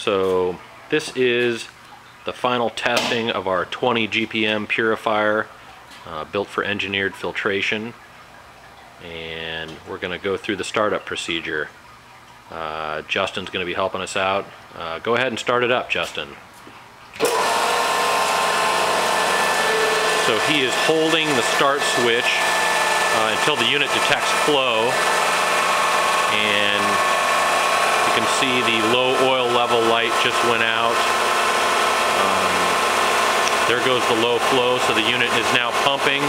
So this is the final testing of our 20 GPM purifier, built for engineered filtration, and we're going to go through the startup procedure. Justin's going to be helping us out. Go ahead and start it up, Justin. So he is holding the start switch until the unit detects flow, and you can see the low oil level light just went out. There goes the low flow, so the unit is now pumping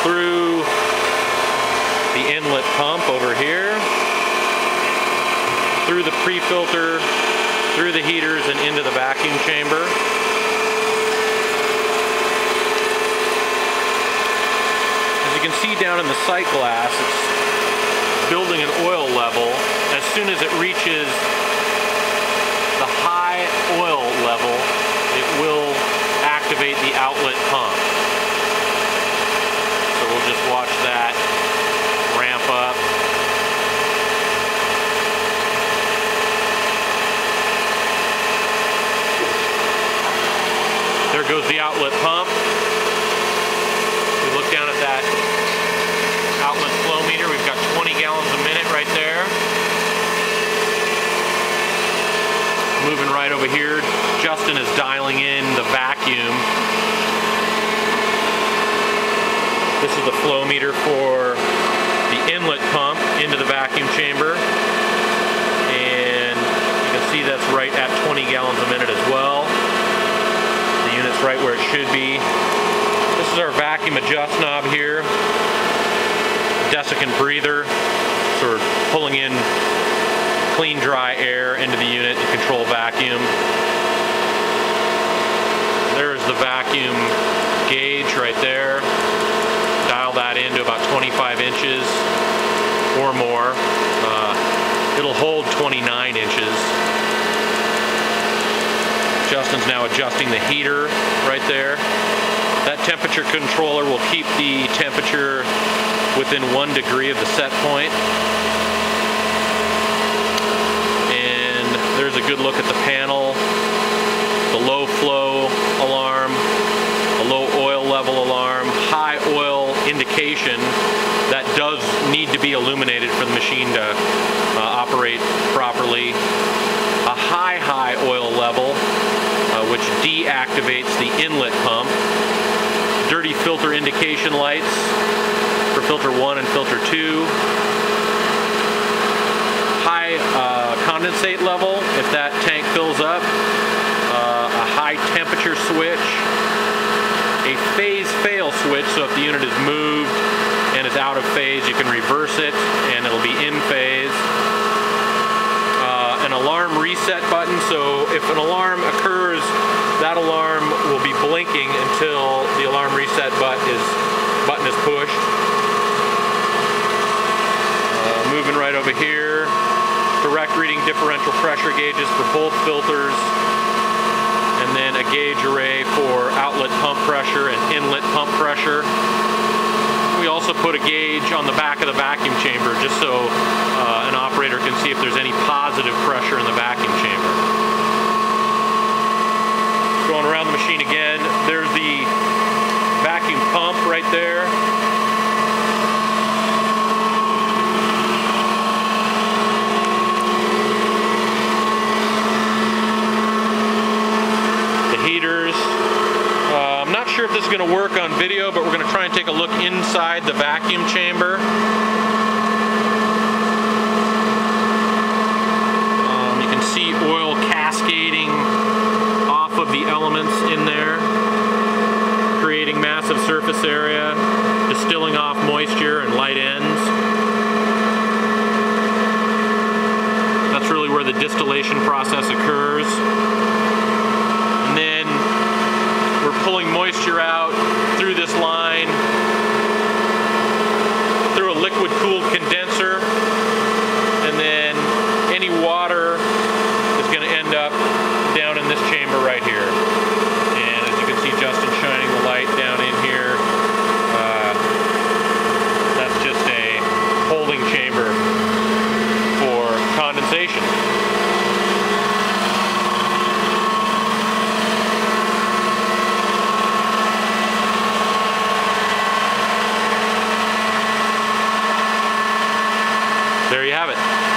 through the inlet pump over here, through the pre-filter, through the heaters, and into the vacuum chamber. As you can see down in the sight glass, it's building an oil level. As soon as it reaches the high oil level, it will activate the outlet pump. So we'll just watch that ramp up. There goes the outlet pump. We look down at that outlet flow meter. We've got 20 gallons a minute right there. Moving right over here, Justin is dialing in the vacuum. This is the flow meter for the inlet pump into the vacuum chamber, and you can see that's right at 20 gallons a minute as well. The unit's right where it should be. This is our vacuum adjust knob here, desiccant breather, so we're pulling in clean, dry air into the unit to control vacuum. There's the vacuum gauge right there. Dial that into about 25 inches or more. It'll hold 29 inches. Justin's now adjusting the heater right there. That temperature controller will keep the temperature within 1 degree of the set point. There's a good look at the panel, the low flow alarm, a low oil level alarm, high oil indication that does need to be illuminated for the machine to operate properly, a high oil level which deactivates the inlet pump, dirty filter indication lights for filter 1 and filter 2, high condensate level if that tank fills up, a high temperature switch, a phase fail switch, so if the unit is moved and is out of phase, you can reverse it and it'll be in phase, an alarm reset button, so if an alarm occurs, that alarm will be blinking until the alarm reset button is pushed. Moving right over here, direct reading differential pressure gauges for both filters, and then a gauge array for outlet pump pressure and inlet pump pressure. We also put a gauge on the back of the vacuum chamber just so an operator can see if there's any positive pressure in the vacuum chamber. Going around the machine again, there's the vacuum pump right there. Heaters. I'm not sure if this is going to work on video, but we're going to try and take a look inside the vacuum chamber. You can see oil cascading off of the elements in there, creating massive surface area, distilling off moisture and light ends. That's really where the distillation process occurs. We're pulling moisture out through this line, through a liquid-cooled condenser, and then any water is going to end up down in this chamber right here. And as you can see, Justin shining the light down in here. That's just a holding chamber for condensation. there you have it.